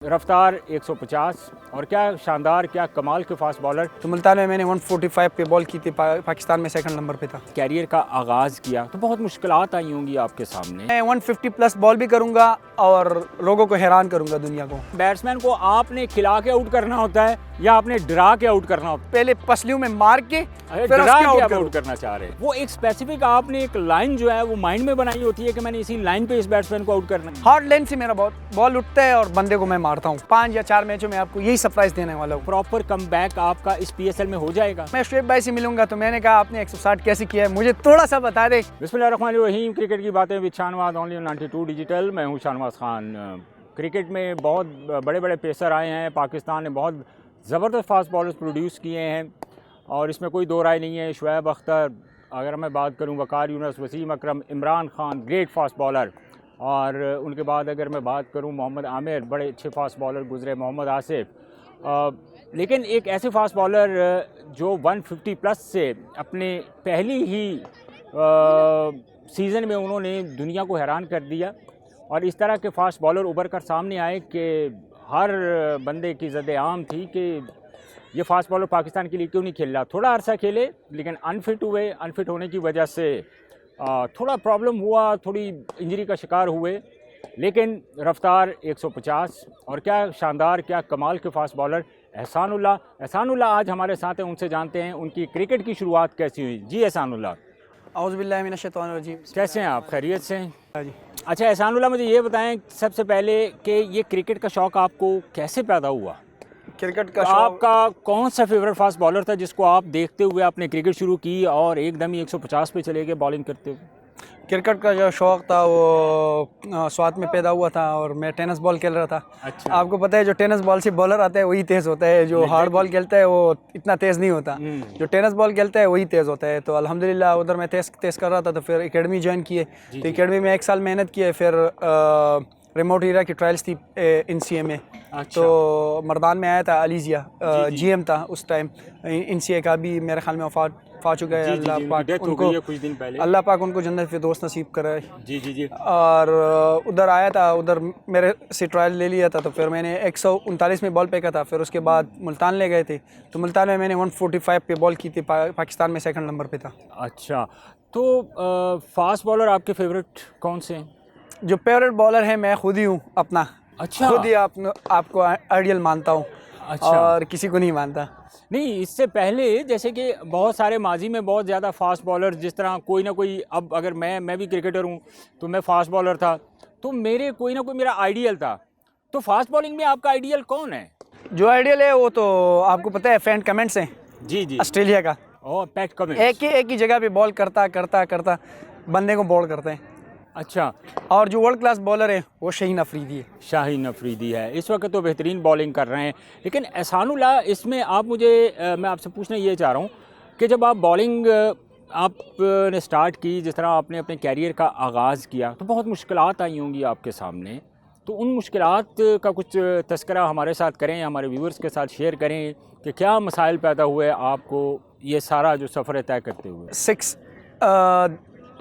रफ्तार 150 और क्या शानदार क्या कमाल के फास्ट बॉलर। तो मुल्तान में मैंने 145 पे बॉल की थी, पाकिस्तान में सेकंड नंबर पे था। कैरियर का आगाज़ किया तो बहुत मुश्किलात आई होंगी आपके सामने। मैं 150 प्लस बॉल भी करूंगा और लोगों को हैरान करूंगा, दुनिया को। बैट्समैन को आपने खिला के आउट करना होता है या आपने डरा के आउट करना होता है? पहले पसलियों में मार के फिर डरा उसके के आउट आउट करना चाह रहे हैं। वो एक स्पेसिफिक आपने एक लाइन जो है वो माइंड में बनाई होती है कि मैंने इसी लाइन पे इस बैट्समैन को आउट करना है। हार्ड लाइन से मेरा बॉल उठता है और बंदे को मैं मारता हूँ। 5 या 4 मैचों में आपको यही सरप्राइज देने वाला हूँ। प्रॉपर कमबैक आपका इस पीएसएल में हो जाएगा। मैं शुएब भाई से मिलूंगा तो मैंने कहा आपने 160 कैसे किया है, मुझे थोड़ा सा बता दे। बिस्मिल्लाहिर्रहमानिर्रहीम। क्रिकेट की बातें with Shahnawaz only on 92 digital. मैं हूँ शाहनवाज खान। क्रिकेट में बहुत बड़े बड़े पेसर आए हैं। पाकिस्तान ने बहुत ज़बरदस्त फास्ट बॉलर्स प्रोड्यूस किए हैं और इसमें कोई दो राय नहीं है। शुएब अख्तर, अगर मैं बात करूँ Waqar Younis, Wasim Akram, Imran Khan, great fast bowler. और उनके बाद अगर मैं बात करूँ मोहम्मद आमिर, बड़े अच्छे फास्ट बॉलर गुजरे, मोहम्मद आसिफ। लेकिन एक ऐसे फास्ट बॉलर जो 150 प्लस से अपने पहली ही सीज़न में उन्होंने दुनिया को हैरान कर दिया। और इस तरह के फास्ट बॉलर उभर कर सामने आए कि हर बंदे की ज़द-ए-आम थी कि ये फास्ट बॉलर पाकिस्तान के लिए क्यों नहीं खेल रहा। थोड़ा अरसा खेले लेकिन अनफिट हुए। अनफिट होने की वजह से थोड़ा प्रॉब्लम हुआ, थोड़ी इंजरी का शिकार हुए। लेकिन रफ्तार 150 और क्या शानदार क्या कमाल के फास्ट बॉलर एहसानुल्लाह आज हमारे साथ हैं। उनसे जानते हैं उनकी क्रिकेट की शुरुआत कैसी हुई। जी एहसानुल्लाह, औज़ुबिल्लाहि मिनश्शैतानिर्रजीम। कैसे हैं आप? खैरियत से हैं? हाँ जी। अच्छा एहसानुल्लाह, मुझे ये बताएं सबसे पहले कि ये क्रिकेट का शौक़ आपको कैसे पैदा हुआ? क्रिकेट का तो आपका कौन सा फेवरेट फास्ट बॉलर था जिसको आप देखते हुए आपने क्रिकेट शुरू की और एकदम ही 150 पे चले गए बॉलिंग करते हुए? क्रिकेट का जो शौक़ था वो स्वात में पैदा हुआ था और मैं टेनिस बॉल खेल रहा था। अच्छा। आपको पता है जो टेनिस बॉल से बॉलर आता है वही तेज़ होता है, जो हार्ड बॉल खेलता है वो इतना तेज़ नहीं होता। जो टेनिस बॉल खेलता है वही तेज़ होता है। तो अल्हम्दुलिल्लाह उधर मैं तेज़ कर रहा था तो फिर एकेडमी ज्वाइन किए। तो एकेडमी में 1 साल मेहनत किए। फिर रिमोट एरिया की ट्रायल्स थी NCA में। अच्छा। तो मर्दान में आया था अलीजिया, GM था उस टाइम। NCA का भी मेरे ख्याल में वफात चुका है। अल्लाह पाक उनको कुछ दिन पहले, अल्लाह पाक उनको जन्नत फिरदौस नसीब कराए। जी जी जी। और उधर आया था, उधर मेरे से ट्रायल ले लिया था। तो फिर मैंने 139 में बॉल फेंका था। फिर उसके बाद मुल्तान ले गए थे। तो मुल्तान में मैंने 145 पे बॉल की थी, पाकिस्तान में सेकंड नंबर पे था। अच्छा, तो फास्ट बॉलर आपके फेवरेट कौन से हैं? जो फेवरेट बॉलर है मैं खुद ही हूँ अपना। अच्छा। खुद ही आपको आइडियल मानता हूँ। अच्छा। और किसी को नहीं मानता। नहीं, इससे पहले जैसे कि बहुत सारे माजी में बहुत ज़्यादा फास्ट बॉलर, जिस तरह कोई ना कोई, अब अगर मैं भी क्रिकेटर हूँ तो मैं फास्ट बॉलर था तो मेरे कोई ना कोई मेरा आइडियल था। तो फास्ट बॉलिंग में आपका आइडियल कौन है? जो आइडियल है वो तो आपको पता है, फैन कमेंट्स हैं। जी जी। ऑस्ट्रेलिया का ओह, पैट कमिंस। एक ही जगह पे बॉल करता बंदे को बॉल करते हैं। अच्छा। और जो वर्ल्ड क्लास बॉलर है वो शाहीन अफरीदी है। शाहीन अफरीदी है इस वक्त तो बेहतरीन बॉलिंग कर रहे हैं। लेकिन एहसानुल्लाह, इसमें आप मैं आपसे पूछना ये चाह रहा हूँ कि जब आप बॉलिंग आपने स्टार्ट की, जिस तरह आपने अपने कैरियर का आगाज़ किया, तो बहुत मुश्किलात आई होंगी आपके सामने। तो उन मुश्किलात का कुछ तज़किरा हमारे साथ करें, हमारे व्यूअर्स के साथ शेयर करें कि क्या मसाइल पैदा हुए आपको ये सारा जो सफ़र तय करते हुए। 6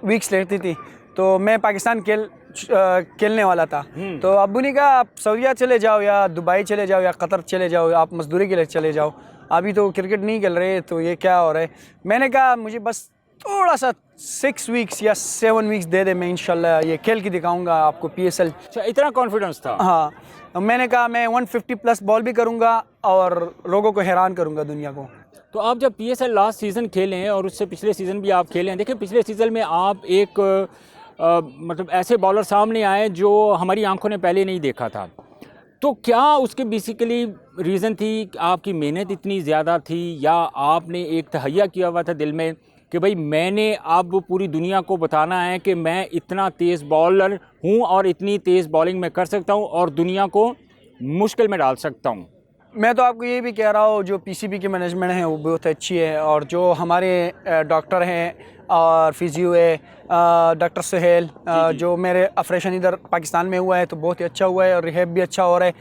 वीक्स लेती थी तो मैं पाकिस्तान खेलने वाला था। तो अब्बू ने कहा आप सऊदीया चले जाओ या दुबई चले जाओ या कतर चले जाओ, आप मजदूरी के लिए चले जाओ, अभी तो क्रिकेट नहीं खेल रहे, तो ये क्या हो रहा है। मैंने कहा मुझे बस थोड़ा सा 6 वीक्स या 7 वीक्स दे दे, मैं इंशाल्लाह ये खेल के दिखाऊंगा आपको PSL। अच्छा, इतना कॉन्फिडेंस था? हाँ। मैंने कहा मैं 150 प्लस बॉल भी करूँगा और लोगों को हैरान करूँगा, दुनिया को। तो आप जब PSL लास्ट सीज़न खेले हैं और उससे पिछले सीज़न भी आप खेले हैं, देखिए पिछले सीज़न में आप एक मतलब ऐसे बॉलर सामने आए जो हमारी आंखों ने पहले नहीं देखा था। तो क्या उसके बेसिकली रीज़न थी आपकी मेहनत इतनी ज़्यादा थी, या आपने एक तहैया किया हुआ था दिल में कि भाई मैंने अब पूरी दुनिया को बताना है कि मैं इतना तेज़ बॉलर हूँ और इतनी तेज़ बॉलिंग में कर सकता हूँ और दुनिया को मुश्किल में डाल सकता हूँ? मैं तो आपको ये भी कह रहा हूँ जो PCB की मैनेजमेंट है वो बहुत अच्छी है। और जो हमारे डॉक्टर हैं और फिजियो है, डॉक्टर सुहेल, जो मेरे ऑपरेशन इधर पाकिस्तान में हुआ है तो बहुत ही अच्छा हुआ है और रिहैब भी अच्छा हो रहा है।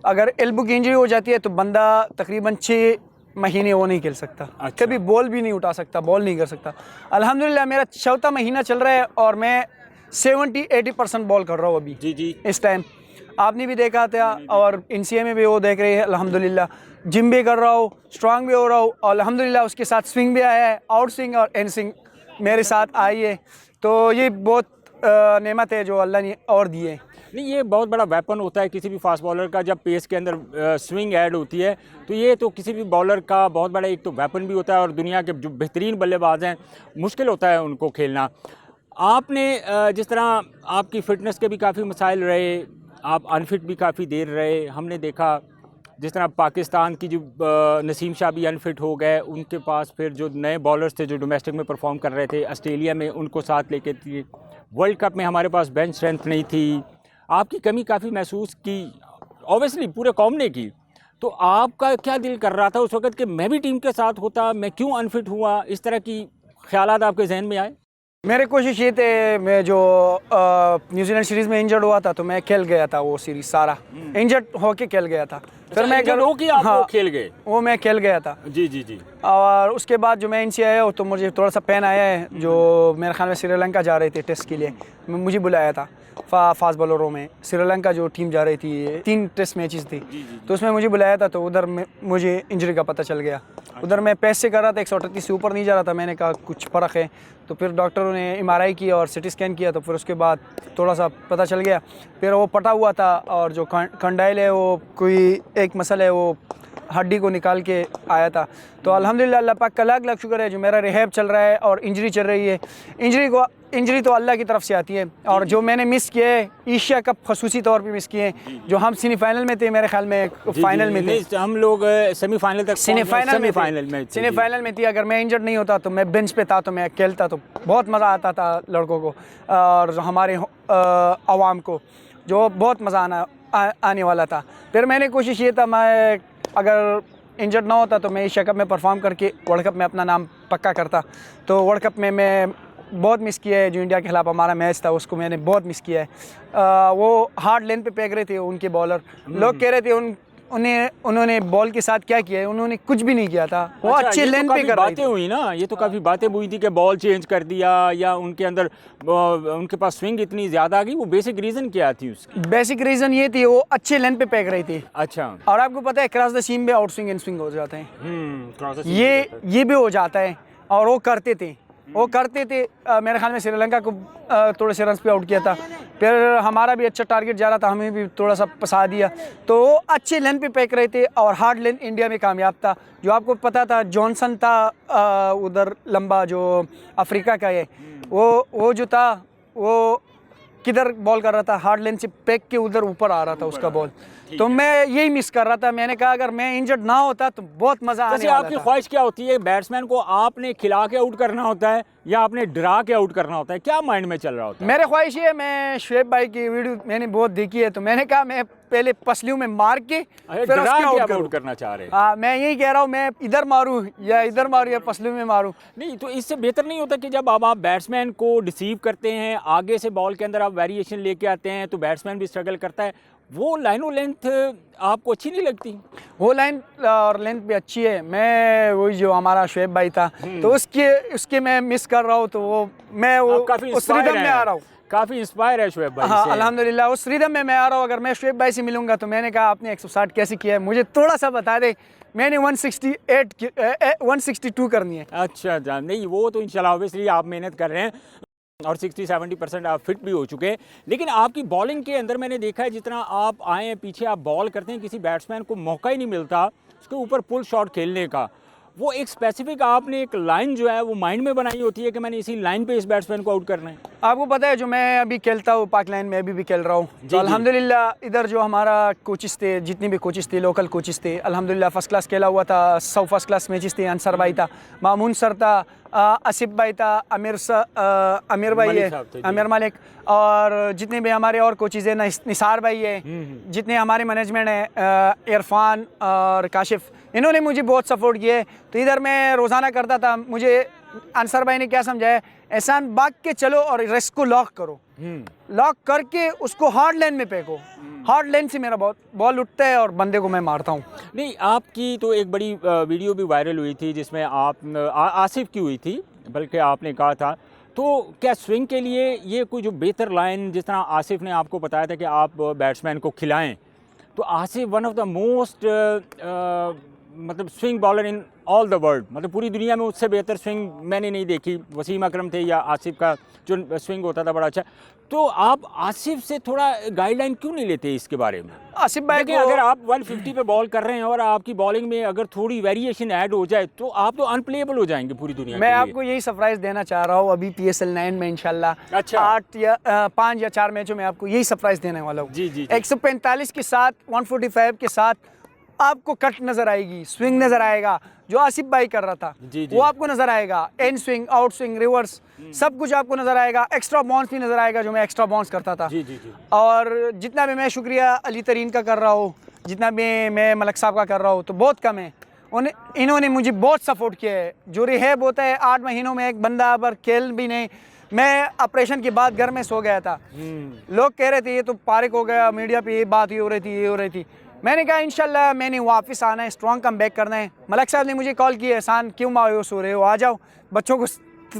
अगर एल्बो की इंजरी हो जाती है तो बंदा तकरीबन 6 महीने वो नहीं खेल सकता। अच्छा। कभी बॉल भी नहीं उठा सकता, बॉल नहीं कर सकता। अल्हम्दुलिल्लाह मेरा 4था महीना चल रहा है और मैं 70-80% बॉल कर रहा हूँ अभी। जी जी। इस टाइम आपने भी देखा था और NCA में भी वो देख रही है अल्हम्दुलिल्लाह। जिम भी कर रहा हूँ, स्ट्रांग भी हो रहा हूँ और अल्हम्दुलिल्लाह उसके साथ स्विंग भी आया है, आउट स्विंग और इन स्विंग मेरे साथ आई है। तो ये बहुत नेमत है जो अल्लाह ने और दी है। नहीं, ये बहुत बड़ा वेपन होता है किसी भी फास्ट बॉलर का। जब पेस के अंदर स्विंग ऐड होती है तो ये तो किसी भी बॉलर का बहुत बड़ा एक तो वेपन भी होता है और दुनिया के जो बेहतरीन बल्लेबाज हैं मुश्किल होता है उनको खेलना। आपने जिस तरह आपकी फ़िटनेस के भी काफ़ी मसाइल रहे, आप अनफिट भी काफ़ी देर रहे, हमने देखा जिस तरह पाकिस्तान की जो नसीम शाह भी अनफिट हो गए, उनके पास फिर जो नए बॉलर्स थे जो डोमेस्टिक में परफॉर्म कर रहे थे, ऑस्ट्रेलिया में उनको साथ लेके थी, वर्ल्ड कप में हमारे पास बेंच स्ट्रेंथ नहीं थी, आपकी कमी काफ़ी महसूस की, ऑब्वियसली पूरे कौम ने की। तो आपका क्या दिल कर रहा था उस वक़्त कि मैं भी टीम के साथ होता, मैं क्यों अनफिट हुआ, इस तरह की ख्यालात आपके जहन में आए? मेरी कोशिश ये थे, मैं जो न्यूजीलैंड सीरीज़ में इंजर्ड हुआ था तो मैं खेल गया था, वो सीरीज़ सारा इंजर्ड होके खेल गया था। फिर मैं इंजर्ड होके आप वो खेल गए? वो मैं खेल गया था। जी जी जी। और उसके बाद जो मैं NCA आया तो मुझे थोड़ा सा पेन आया है, जो मेरे ख्याल में श्रीलंका जा रहे थे टेस्ट के लिए, मुझे बुलाया था फास्ट बॉलरों में। श्रीलंका जो टीम जा रही थी, 3 टेस्ट मैचेस थी, तो उसमें मुझे बुलाया था। तो उधर में मुझे इंजरी का पता चल गया। उधर मैं पेस से कर रहा था, 138 से ऊपर नहीं जा रहा था। मैंने कहा कुछ फ़र्क है, तो फिर डॉक्टरों ने MRI की और CT स्कैन किया, तो फिर उसके बाद थोड़ा सा पता चल गया। फिर वो पटा हुआ था और जो कंडाइल है वो कोई एक मसल है, वो हड्डी को निकाल के आया था। तो अल्हम्दुलिल्लाह अल्लाह पाक का लाख लाख शुक्र है जो मेरा रिहैब चल रहा है और इंजरी चल रही है। इंजरी तो अल्लाह की तरफ से आती है। और जो मैंने मिस किए एशिया कप खसूसी तौर पे मिस किए, जो हम सेमीफाइनल में थे, मेरे ख्याल में फाइनल में थे, हम लोग सेमीफाइनल तक, सेमीफाइनल में थी। अगर मैं इंजर्ड नहीं होता तो मैं बेंच पे था, तो मैं खेलता, तो बहुत मज़ा आता था लड़कों को और हमारे अवाम को, जो बहुत मज़ा आने वाला था। फिर मैंने कोशिश ये था, मैं अगर इंजर्ड ना होता तो मैं एशिया कप में परफॉर्म करके वर्ल्ड कप में अपना नाम पक्का करता। तो वर्ल्ड कप में मैं बहुत मिस किया है, जो इंडिया के खिलाफ हमारा मैच था उसको मैंने बहुत मिस किया है। वो हार्ड लेंथ पे फेंक रहे थे उनके बॉलर, लोग कह रहे थे उन्होंने बॉल के साथ क्या किया है, उन्होंने कुछ भी नहीं किया था। वो अच्छे लेंथ पे कर रहे थे। बातें हुई ना, ये तो काफ़ी बातें हुई थी कि बॉल चेंज कर दिया या उनके अंदर उनके पास स्विंग इतनी ज़्यादा आ गई। वो बेसिक रीज़न क्या थी उसकी? बेसिक रीज़न ये थी, वो अच्छे लेंथ पे फेंक रही थी। अच्छा। और आपको पता है क्रॉस द सीम पे आउट स्विंग इन स्विंग हो जाते हैं, ये भी हो जाता है। और वो करते थे मेरे ख्याल में श्रीलंका को थोड़े से रन पे आउट किया था। फिर हमारा भी अच्छा टारगेट जा रहा था, हमें भी थोड़ा सा फंसा दिया। तो वो अच्छे लेंथ पे फेंक रहे थे और हार्ड लेंथ इंडिया में कामयाब था। जो आपको पता था, जॉनसन था उधर लंबा, जो अफ्रीका का है, वो जो था वो किधर बॉल कर रहा था, हार्ड लेंथ से फेंक के उधर ऊपर आ रहा था उसका बॉल। तो मैं यही मिस कर रहा था। मैंने कहा अगर मैं इंजर्ड ना होता तो बहुत मज़ा आने वाला था। आपकी ख्वाहिश क्या होती है? बैट्समैन को आपने खिला के आउट करना होता है या आपने डरा के आउट करना होता है? क्या माइंड में चल रहा होता है? मेरे ख्वाहिश ये है, मैं शुएब भाई की वीडियो मैंने बहुत देखी है, तो मैंने कहा मैं पहले पसलियों में मार के फिर उसके आउट करना चाह रहे हैं। हाँ, मैं यही कह रहा हूँ, मैं इधर मारूँ या पसलियों में मारूँ। नहीं, तो इससे बेहतर नहीं होता कि जब आप बैट्समैन को डिसीव करते हैं, आगे से बॉल के अंदर आप वेरिएशन लेके आते हैं तो बैट्समैन भी स्ट्रगल करता है, वो लाइन और लेंथ आपको अच्छी नहीं लगती? वो लाइन और लेंथ भी अच्छी है। मैं वही जो हमारा शुएब भाई था, तो उसके मैं मिस कर रहा हूँ, तो वो मैं उस रिदम में आ रहा हूँ। काफ़ी इंस्पायर है शुएब भाई से। हाँ, अल्हम्दुलिल्लाह उस रिदम में मैं आ रहा हूँ। अगर मैं शुएब भाई से मिलूंगा तो मैंने कहा आपने 160 कैसे किया है, मुझे थोड़ा सा बता दे। मैंने 162 करनी है। अच्छा जान, नहीं वो तो इंशाल्लाह ऑब्वियसली आप मेहनत कर रहे हैं और 60-70% आप फिट भी हो चुके हैं। लेकिन आपकी बॉलिंग के अंदर मैंने देखा है, जितना आप आए हैं पीछे, आप बॉल करते हैं, किसी बैट्समैन को मौका ही नहीं मिलता उसके ऊपर पुल शॉट खेलने का। वो एक स्पेसिफिक आपने एक लाइन जो है वो माइंड में बनाई होती है कि मैंने इसी लाइन पे इस बैट्समैन को आउट करना है। आपको पता है, जो मैं अभी खेलता हूँ पाक लाइन में, अभी भी खेल रहा हूँ, तो अल्हम्दुलिल्लाह इधर जो हमारा कोचिस थे, जितने भी कोचिस थे, लोकल कोचिस थे, अल्हम्दुलिल्लाह फर्स्ट क्लास खेला हुआ था। 100 फर्स्ट क्लास मैचेस थे। अंसर भाई था, मामून सर था, आसिफ भाई था, अमीर भाई है, अमीर मालिक, और जितने भी हमारे और कोचिज़ हैं, निसार भाई है, जितने हमारे मैनेजमेंट हैं, इरफान और काशिफ, इन्होंने मुझे बहुत सपोर्ट किया है। तो इधर मैं रोज़ाना करता था। मुझे अंसर भाई ने क्या समझाया, एहसान भाग के चलो और रेस्ट को लॉक करो, लॉक करके उसको हार्ड लेन में फेंको। हार्ड लेन से मेरा बॉल उठता है और बंदे को मैं मारता हूँ। नहीं, आपकी तो एक बड़ी वीडियो भी वायरल हुई थी जिसमें आप आसिफ की हुई थी, बल्कि आपने कहा था तो क्या स्विंग के लिए ये कोई जो बेहतर लाइन, जिस तरह आसिफ ने आपको बताया था कि आप बैट्समैन को खिलाएं, तो Asif one of the most मतलब swing bowler in all the world, मतलब पूरी दुनिया में उससे बेहतर स्विंग मैंने नहीं देखी। वसीम अकरम थे या आसिफ का जो स्विंग होता था बड़ा अच्छा। तो आप आसिफ से थोड़ा गाइडलाइन क्यों नहीं लेते इसके बारे में? आसिफ भाई देखिए, अगर आप 150 पे बॉल कर रहे हैं और आपकी बॉलिंग में अगर थोड़ी वेरिएशन ऐड हो जाए तो आप तो अनप्लेएबल हो जाएंगे पूरी दुनिया मैं के लिए। आपको यही सरप्राइज देना चाह रहा हूँ अभी PSL 9 में इंशाल्लाह। अच्छा। 5 या 4 मैचों में आपको यही सरप्राइज देने वाला हूँ। जी, जी, जी। 145 के साथ 145 के साथ आपको कट नजर आएगी, स्विंग नजर आएगा जो आसिफ भाई कर रहा था, जी, जी। वो आपको नजर आएगा। In swing, out swing, reverse, सब कुछ आपको नजर आएगा। एक्स्ट्रा बाउंस भी नजर आएगा जो मैं एक्स्ट्रा बाउंस करता था। जी, जी, जी। और जितना भी मैं शुक्रिया अली तरीन का कर रहा हूँ, जितना भी मैं मलक साहब का कर रहा हूँ, तो बहुत कम है। इन्होंने मुझे बहुत सपोर्ट किया है। जो रिहैब होता है 8 महीनों में एक बंदा अगर खेल भी नहीं, मैं ऑपरेशन के बाद घर में सो गया था। लोग कह रहे थे ये तो पारिक हो गया, मीडिया पे ये बात ही हो रही थी। मैंने कहा इंशाल्लाह मैंने वापस आना है, स्ट्रॉन्ग कम बैक करना है। मलक साहब ने मुझे कॉल किया, एहसान क्यों मायूस हो रहे हो, आ जाओ बच्चों को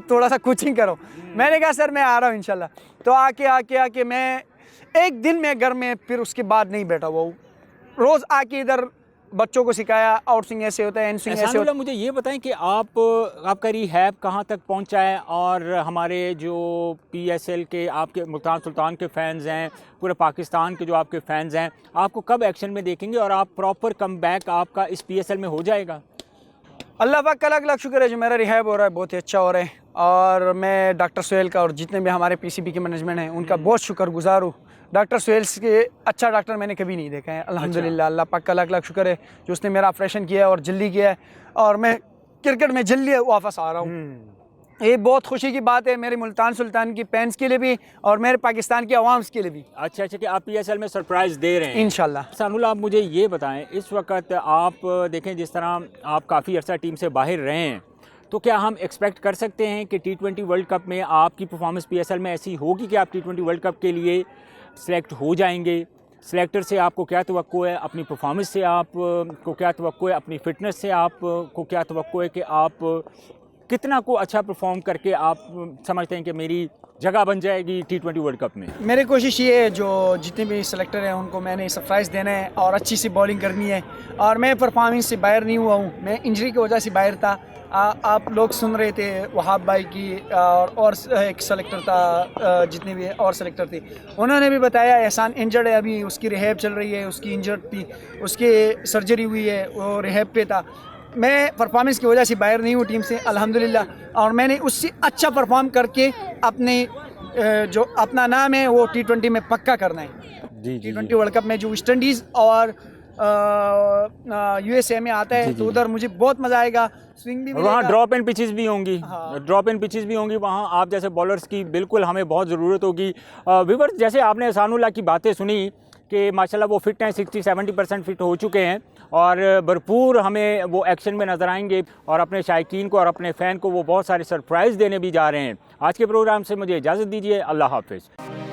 थोड़ा सा कोचिंग करो। मैंने कहा सर मैं आ रहा हूँ इंशाल्लाह। तो आके मैं एक दिन में घर में फिर उसके बाद नहीं बैठा हुआ हूँ। रोज़ आके इधर बच्चों को सिखाया, आउट स्विंग ऐसे होता है, इन स्विंग ऐसे होता है। मुझे ये बताएं कि आपका रिहैब कहाँ तक पहुँचा है, और हमारे जो PSL के आपके मुल्तान सुल्तान के फैंस हैं, पूरे पाकिस्तान के जो आपके फैंस हैं, आपको कब एक्शन में देखेंगे और आप प्रॉपर कम बैक आपका इस PSL में हो जाएगा? अल्लाह पाक का लाख शुक्र है जो मेरा रिहैब हो रहा है, बहुत ही अच्छा हो रहा है। और मैं डॉक्टर सुहेल का और जितने भी हमारे PCB के मैनेजमेंट हैं उनका बहुत शुक्रगुजार हूँ। डॉक्टर सुहेल के अच्छा डॉक्टर मैंने कभी नहीं देखा है अल्हम्दुलिल्लाह। अल्लाह पाक का लाख शुक्र है जो उसने मेरा ऑपरेशन किया है और जल्दी किया है, और मैं क्रिकेट में जल्दी वापस आ रहा हूँ। ये बहुत खुशी की बात है मेरे मुल्तान सुल्तान की फैंस के लिए भी और मेरे पाकिस्तान के अवाम के लिए भी। अच्छा कि आप PSL में सरप्राइज़ दे रहे हैं इंशाल्लाह। सानुल, आप मुझे ये बताएं, इस वक्त आप देखें जिस तरह आप काफ़ी अर्सा टीम से बाहर रहे हैं, तो क्या हम एक्सपेक्ट कर सकते हैं कि T20 वर्ल्ड कप में आपकी परफॉर्मेंस PSL में ऐसी होगी कि आप T20 वर्ल्ड कप के लिए सेलेक्ट हो जाएंगे? सेलेक्टर से आपको क्या तवक्को है, अपनी परफॉर्मेंस से आप को क्या तवक्को है, अपनी फ़िटनेस से आप को क्या तवक्को है कि आप कितना को अच्छा परफॉर्म करके आप समझते हैं कि मेरी जगह बन जाएगी T20 वर्ल्ड कप में? मेरी कोशिश ये है जो जितने भी सेलेक्टर हैं उनको मैंने सरप्राइज़ देना है और अच्छी सी बॉलिंग करनी है। और मैं परफॉर्मेंस से बाहर नहीं हुआ हूँ, मैं इंजरी की वजह से बाहर था। आप लोग सुन रहे थे वहाब भाई की और एक सेलेक्टर था, जितने भी और सेलेक्टर थे उन्होंने भी बताया एहसान इंजर्ड है, अभी उसकी रिहैब चल रही है, उसकी इंजर्ड थी, उसकी सर्जरी हुई है, वो रिहैब पे था। मैं परफॉर्मेंस की वजह से बाहर नहीं हूँ टीम से अल्हम्दुलिल्लाह, और मैंने उससे अच्छा परफॉर्म करके अपने जो अपना नाम है वो T20 में पक्का करना है। जी, T20 वर्ल्ड कप में जो वेस्ट इंडीज़ और USA में आता है तो उधर मुझे बहुत मज़ा आएगा। स्विंग भी वहाँ ड्रॉप एंड पिचेस भी होंगी। हाँ। ड्रॉप एंड पिचेस भी होंगी वहाँ, आप जैसे बॉलर्स की बिल्कुल हमें बहुत ज़रूरत होगी। व्यूअर्स, जैसे आपने सानुल्लाह की बातें सुनी कि माशाल्लाह वो फिट हैं, 60-70% फिट हो चुके हैं और भरपूर हमें वो एक्शन में नज़र आएंगे और अपने शायकीन को और अपने फ़ैन को वो बहुत सारे सरप्राइज़ देने भी जा रहे हैं। आज के प्रोग्राम से मुझे इजाज़त दीजिए, अल्लाह हाफ़िज़।